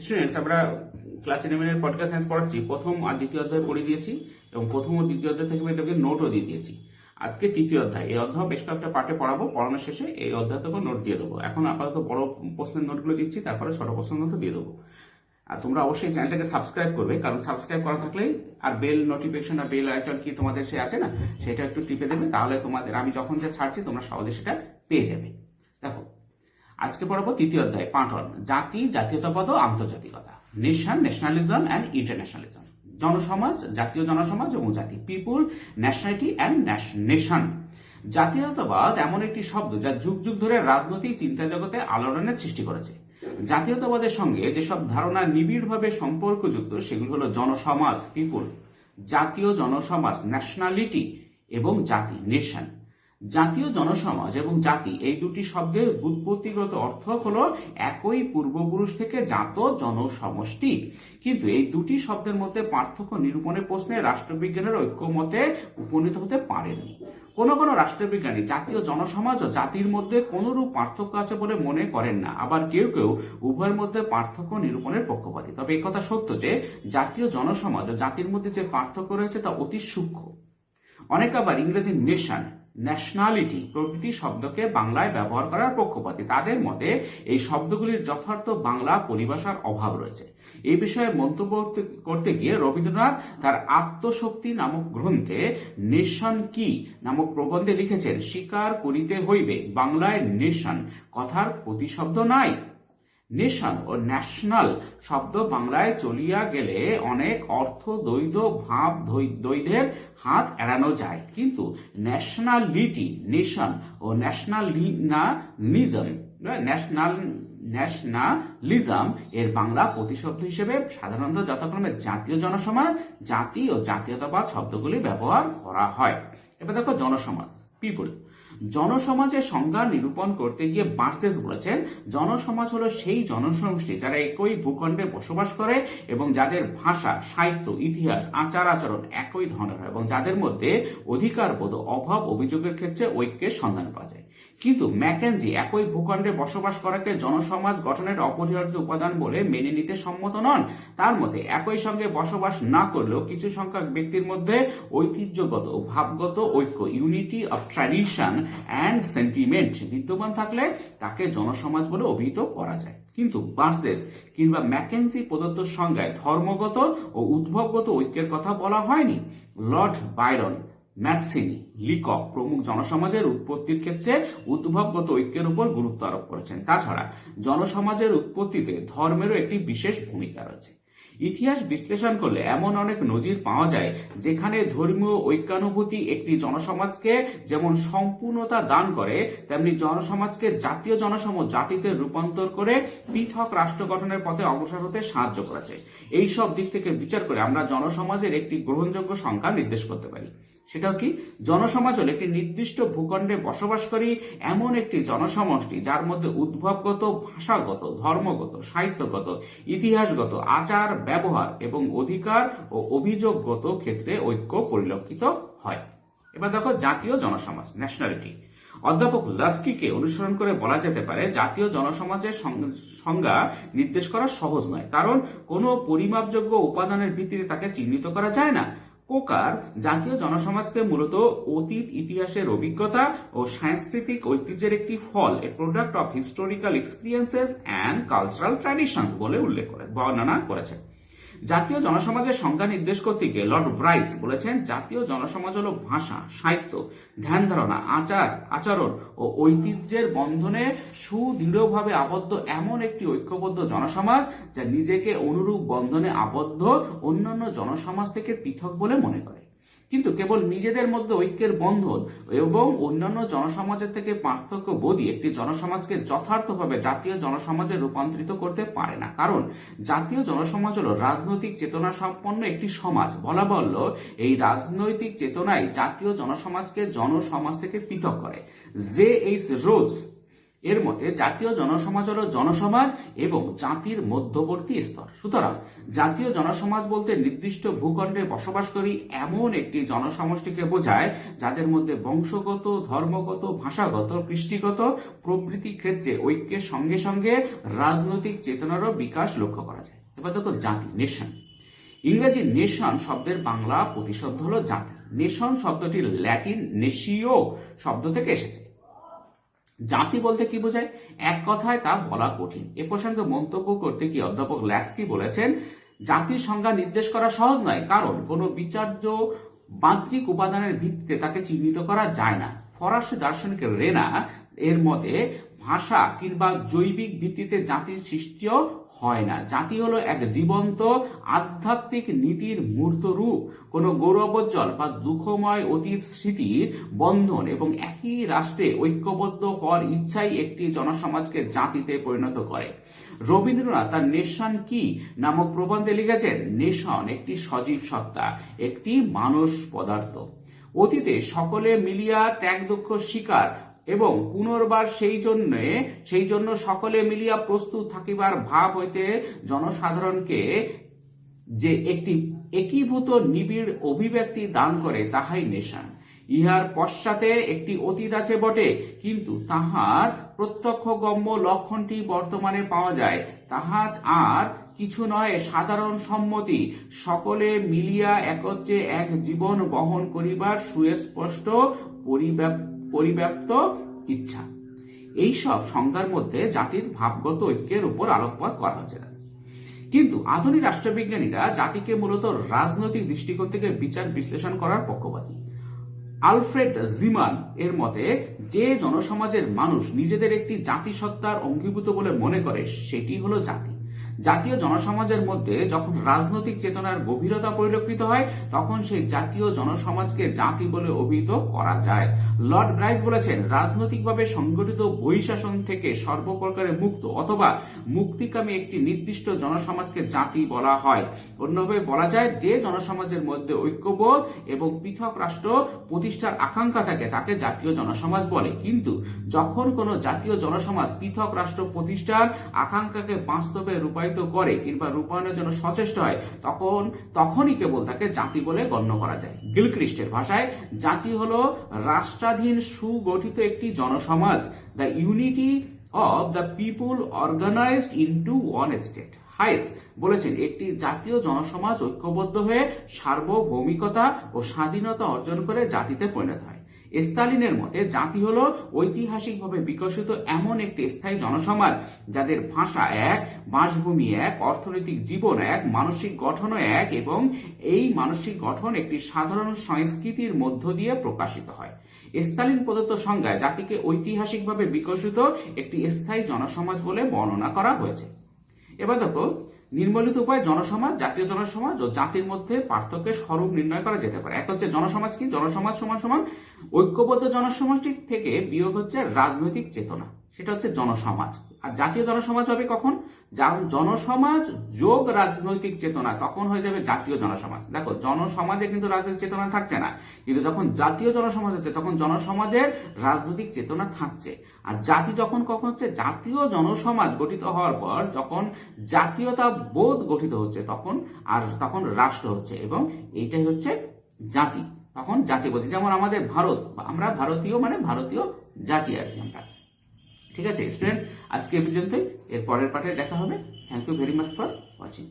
Students, আমরা class 11 এর political science পড়াচ্ছি। প্রথম আর দ্বিতীয় অধ্যায় পড়ে দিয়েছি এবং প্রথম ও দ্বিতীয় অধ্যায় থেকে আমি নোটও দিয়ে দিয়েছি। আজকে তৃতীয় অধ্যায়, এই অধ্যায় বেশ কয়েকটা পার্টে পড়াবো, পড়ানোর শেষে এই অধ্যায় থেকে নোট দিয়ে দেবো। এখন আপাতত বড় প্রশ্নের নোটগুলো দিচ্ছি, তারপরে ছোট প্রশ্নের নোটও দিয়ে দেবো। আর তোমরা অবশ্যই চ্যানেলটাকে সাবস্ক্রাইব করবে, কারণ সাবস্ক্রাইব করা থাকলেই আর বেল নোটিফিকেশন আর বেল আইকন কি তোমাদের সে আছে না, সেটা একটু টিপে দেবে, তাহলে তোমাদের আমি যখন যা ছাড়ছি তোমরা সহজে সেটা পেয়ে যাবে। দেখো, আজকে পড়াবো তৃতীয় অধ্যায়, পার্ট 1, জাতি, জাতীয়তাবাদ ও আন্তর্জাতিকতা, নেশন, ন্যাশনালিজম অ্যান্ড ইন্টারন্যাশনালিজম, জনসমাজ, জাতীয় জনসমাজ এবং জাতি, পিপুল, ন্যাশনালিটি অ্যান্ড নেশন। জাতীয়তাবাদ এমন একটি শব্দ যা যুগ যুগ ধরে রাজনৈতিক চিন্তা জগতে আলোড়নের সৃষ্টি করেছে। জাতীয়তাবাদের সঙ্গে যেসব ধারণা নিবিড়ভাবে সম্পর্কযুক্ত সেগুলো হলো জনসমাজ, পিপুল, জাতীয় জনসমাজ, ন্যাশনালিটি এবং জাতি, নেশন। জাতীয় জনসমাজ এবং জাতি এই দুটি শব্দের ব্যুৎপত্তিগত অর্থ হলো একই পূর্বপুরুষ থেকে জাত জনসমষ্টি, কিন্তু এই দুটি শব্দের মধ্যে পার্থক্য নিরূপণের প্রশ্নে রাষ্ট্রবিজ্ঞানের ঐক্যমতে উপনীত হতে পারেননি। কোন কোন রাষ্ট্রবিজ্ঞানী জাতীয় জনসমাজ ও জাতির মধ্যে কোনরূপ পার্থক্য আছে বলে মনে করেন না, আবার কেউ কেউ উভয়ের মধ্যে পার্থক্য নিরূপণের পক্ষপাতী। তবে এই কথা সত্য যে জাতীয় জনসমাজ ও জাতির মধ্যে যে পার্থক্য রয়েছে তা অতি সূক্ষ্ম। অনেক আবার ইংরেজি নেশন, ন্যাশনালিটি প্রভৃতি শব্দকে বাংলায় ব্যবহার করার পক্ষপাতী। তাদের মতে এই শব্দগুলির যথার্থ বাংলা পরিভাষার অভাব রয়েছে। এই বিষয়ে মন্তব্য করতে গিয়ে রবীন্দ্রনাথ তার আত্মশক্তি নামক গ্রন্থে নেশন কি নামক প্রবন্ধে লিখেছেন, স্বীকার করিতে হইবে বাংলায় নেশন কথার প্রতিশব্দ নাই। নেশন ও ন্যাশনাল শব্দ বাংলায় চলিয়া গেলে অনেক অর্থ দ্বৈধ ভাব দ্বৈধের হাত এড়ানো যায়, কিন্তু ন্যাশনালিটি, নেশন ও ন্যাশনালিজম এর বাংলা প্রতিশব্দ হিসেবে সাধারণত যথাক্রমে জাতীয় জনসমাজ, জাতি ও জাতীয়তাবাদ শব্দগুলি ব্যবহার করা হয়। এবার দেখো জনসমাজ, পিপুল। জনসমাজের সংজ্ঞা নিরূপণ করতে গিয়ে বার্সেস বলেছেন, জনসমাজ হলো সেই জনসমষ্টি যারা একই ভূখণ্ডে বসবাস করে এবং যাদের ভাষা, সাহিত্য, ইতিহাস, আচার আচরণ একই ধরনের হয় এবং যাদের মধ্যে অধিকারবোধ, অভাব, অভিযোগের ক্ষেত্রে ঐক্যের সন্ধান পাওয়া যায়। কিন্তু ম্যাকেনজি একই ভূখণ্ডে বসবাস করাকে জনসমাজ গঠনের অপরিহার্য উপাদান বলে মেনে নিতে সম্মত নন। তার মতে একই সঙ্গে বসবাস না করলেও কিছু সংখ্যক ব্যক্তির মধ্যে ঐতিহ্যগত, ভাবগত ঐক্য, unity of tradition and sentiment বিদ্যমান থাকলে তাকে জনসমাজ বলে অভিহিত করা যায়। কিন্তু বার্সেস কিংবা ম্যাকেনজি প্রদত্ত সংজ্ঞায় ধর্মগত ও উদ্ভবগত ঐক্যের কথা বলা হয়নি। লর্ড বায়রন, ম্যাকসিনি, লিকক প্রমুখ জনসমাজের উৎপত্তির ক্ষেত্রে উদ্ভবগত ঐক্যের উপর গুরুত্ব আরোপ করেছেন। তাছাড়া জনসমাজের উৎপত্তিতে ধর্মেরও একটি বিশেষ ভূমিকা রয়েছে। ইতিহাস বিশ্লেষণ করলে এমন অনেক নজির পাওয়া যায় যেখানে ধর্মীয় ঐক্যানুভূতি একটি জনসমাজকে যেমন সম্পূর্ণতা দান করে, তেমনি জনসমাজকে জাতীয় জনসমাজ, জাতিতে রূপান্তর করে পৃথক রাষ্ট্র গঠনের পথে অগ্রসর হতে সাহায্য করেছে। এই সব দিক থেকে বিচার করে আমরা জনসমাজের একটি গ্রহণযোগ্য সংখ্যা নির্দেশ করতে পারি। সেটাও কি, জনসমাজ হল একটি নির্দিষ্ট ভূখণ্ডে বসবাসকারী এমন একটি জনসমষ্টি যার মধ্যে উদ্ভবগত, ভাষাগত, ধর্মগত, সাহিত্যগত, ইতিহাসগত, আচার ব্যবহার এবং অধিকার ও অভিযোগগত ক্ষেত্রে ঐক্য পরিলক্ষিত হয়। এবার দেখো জাতীয় জনসমাজ, ন্যাশনালিটি। অধ্যাপক লাস্কিকে অনুসরণ করে বলা যেতে পারে জাতীয় জনসমাজের সংজ্ঞা নির্দেশ করা সহজ নয়, কারণ কোনো পরিমাপযোগ্য উপাদানের ভিত্তিতে তাকে চিহ্নিত করা যায় না। কোকার জাতীয় জনসমাজকে মূলত অতীত ইতিহাসের অভিজ্ঞতা ও সাংস্কৃতিক ঐতিহ্যের একটি ফল, a product of historical experiences and cultural traditions বলে বর্ণনা করেছেন। জাতীয় জনসমাজের সংজ্ঞা নির্দেশ করতে গিয়ে লর্ড ব্রাইস বলেছেন, জাতীয় জনসমাজ হল ভাষা, সাহিত্য, ধ্যান ধারণা, আচরণ ও ঐতিহ্যের বন্ধনে সুদৃঢ়ভাবে আবদ্ধ এমন একটি ঐক্যবদ্ধ জনসমাজ যা নিজেকে অনুরূপ বন্ধনে আবদ্ধ অন্যান্য জনসমাজ থেকে পৃথক বলে মনে করে, কিন্তু কেবল নিজেদের মধ্যে ঐক্যের বন্ধন এবং অন্যান্য জনসমাজের থেকে পার্থক্য বোধই একটি জনসমাজকে যথার্থভাবে জাতীয় জনসমাজে রূপান্তরিত করতে পারে না। কারণ জাতীয় জনসমাজ হল রাজনৈতিক চেতনা সম্পন্ন একটি সমাজ। বলা বাহুল্য, এই রাজনৈতিক চেতনাই জাতীয় জনসমাজকে জনসমাজ থেকে পৃথক করে। জে এইচ রোজ এর মতে জাতীয় জনসমাজ হলো জনসমাজ এবং জাতির মধ্যবর্তী স্তর। সুতরাং জাতীয় জনসমাজ বলতে নির্দিষ্ট ভূখণ্ডে বসবাসকারী এমন একটি জনসমষ্টিকে বোঝায় যাদের মধ্যে বংশগত, ধর্মগত, ভাষাগত, কৃষ্টিগত প্রভৃতি ক্ষেত্রে ঐক্যের সঙ্গে সঙ্গে রাজনৈতিক চেতনারও বিকাশ লক্ষ্য করা যায়। এবার দেখো জাতি, নেশন। ইংরেজি নেশন শব্দের বাংলা প্রতিশব্দ হলো জাতি। নেশন শব্দটি ল্যাটিন নেশিও শব্দ থেকে এসেছে। জাতি বলতে কি বোঝায়, এক কথায় তা বলা কঠিন। এ প্রসঙ্গে মন্তব্য করতে গিয়ে অধ্যাপক ল্যাস্কি বলেছেন, জাতির সংজ্ঞা নির্দেশ করা সহজ নয়, কারণ কোনো বিচার্য বাহ্যিক উপাদানের ভিত্তিতে তাকে চিহ্নিত করা যায় না। ফরাসি দার্শনিক রেনা এর মতে ভাষা কিংবা জৈবিক ভিত্তিতে জাতির সৃষ্টিও হয় না। জাতি হলো এক জীবন্ত আধ্যাত্মিক নীতির মূর্ত রূপ, কোনো গৌরবোজ্জ্বল বা দুঃখময় অতীত স্মৃতির বন্ধন এবং একই রাষ্ট্রে ঐক্যবদ্ধ হওয়ার ইচ্ছাই একটি জনসমাজকে জাতিতে পরিণত করে। রবীন্দ্রনাথ তার নেশন কি নামক প্রবন্ধে লিখেছেন, নেশন একটি সজীব সত্তা, একটি মানস পদার্থ। অতীতে সকলে মিলিয়া ত্যাগ দুঃখ স্বীকার এবং পুনর্বার সেই জন্য সকলে মিলিয়া প্রস্তুত থাকিবার ভাব হইতে জনসাধারণকে যে একটি একীভূত নিবিড় অভিব্যক্তি দান করে, তাহাই নেশন। ইহার পশ্চাতে একটি অতীত আছে বটে, কিন্তু তাহার প্রত্যক্ষগম্য লক্ষণটি বর্তমানে পাওয়া যায়। তাহা আর কিছু নয়, সাধারণ সম্মতি, সকলে মিলিয়া একত্রে এক জীবন বহন করিবার সুস্পষ্ট পরিব্যাপ্ত ইচ্ছা। এইসব সংজ্ঞার মধ্যে জাতির ভাবগত ঐক্যের উপর আলোকপাত করা হচ্ছে। কিন্তু আধুনিক রাষ্ট্রবিজ্ঞানীরা জাতিকে মূলত রাজনৈতিক দৃষ্টিকোণ থেকে বিচার বিশ্লেষণ করার পক্ষপাতী। আলফ্রেড জিমান এর মতে, যে জনসমাজের মানুষ নিজেদের একটি জাতিসত্তার অঙ্গীভূত বলে মনে করে, সেটি হলো জাতি। জাতীয় জনসমাজের মধ্যে যখন রাজনৈতিক চেতনার গভীরতা পরিলক্ষিত হয়, তখন সেই জাতীয় জনসমাজকে জাতি বলে অভিহিত করা যায়। লর্ড ব্রাইস বলেছেন, রাজনৈতিকভাবে সংগঠিত বহিঃশাসন থেকে সর্বপ্রকারে মুক্ত অথবা মুক্তিকামী একটি নির্দিষ্ট জনসমাজকে জাতি বলা হয়। অন্যভাবে বলা যায়, যে জনসমাজের মধ্যে ঐক্যবোধ এবং পৃথক রাষ্ট্র প্রতিষ্ঠার আকাঙ্ক্ষা থাকে, তাকে জাতীয় জনসমাজ বলে। কিন্তু যখন কোনো জাতীয় জনসমাজ পৃথক রাষ্ট্র প্রতিষ্ঠার আকাঙ্ক্ষাকে বাস্তবে রূপায়িত করে কিংবা রূপায়ণের জন্য সচেষ্ট হয়, তখনই কেবল তাকে জাতি বলে গণ্য করা যায়। গিলক্রিস্টের ভাষায় জাতি হলো রাষ্ট্রাধীন সুগঠিত একটি জনসমাজ, the unity of the people organised into one state. Hayes বলেছেন, একটি জাতীয় জনসমাজ ঐক্যবদ্ধ হয়ে সার্বভৌমিকতা ও স্বাধীনতা অর্জন করে জাতিতে পরিণত হয়। স্টালিনের মতে জাতি হলো ঐতিহাসিকভাবে বিকশিত এমন একটি স্থায়ী জনসমাজ যাদের ভাষা এক, বাসভূমি এক, অর্থনৈতিক জীবন এক, মানসিক গঠনও এক এবং এই মানসিক গঠন একটি সাধারণ সংস্কৃতির মধ্য দিয়ে প্রকাশিত হয়। স্টালিন প্রদত্ত সংজ্ঞায় জাতিকে ঐতিহাসিকভাবে বিকশিত একটি স্থায়ী জনসমাজ বলে বর্ণনা করা হয়েছে। এবার দেখো, নির্মলিত উপায় জনসমাজ, জাতীয় জনসমাজ ও জাতির মধ্যে পার্থক্যের স্বরূপ নির্ণয় করা যেতে পারে। এক হচ্ছে জনসমাজ কি, জনসমাজ সমান সমান ঐক্যবদ্ধ জনসমষ্টি থেকে বিয়োগ হচ্ছে রাজনৈতিক চেতনা, সেটা হচ্ছে জনসমাজ। আর জাতীয় জনসমাজ হবে কখন, জনসমাজ যোগ রাজনৈতিক চেতনা, তখন হয়ে যাবে জাতীয় জনসমাজ। দেখো, জনসমাজে কিন্তু রাজনৈতিক চেতনা থাকছে না, কিন্তু যখন জাতীয় জনসমাজ হচ্ছে তখন জনসমাজের রাজনৈতিক চেতনা থাকছে। আর জাতি যখন কখন হচ্ছে, জাতীয় জনসমাজ গঠিত হওয়ার পর যখন জাতীয়তা বোধ গঠিত হচ্ছে, তখন রাষ্ট্র হচ্ছে এবং এইটাই হচ্ছে জাতি। তখন জাতি বলছে, যেমন আমাদের ভারত, আমরা ভারতীয় মানে ভারতীয় জাতি আর কি আমরা। ঠিক আছে স্টুডেন্ট, আজকে এই পর্যন্তই। এর পরের পাঠে দেখা হবে। Thank you very much for watching.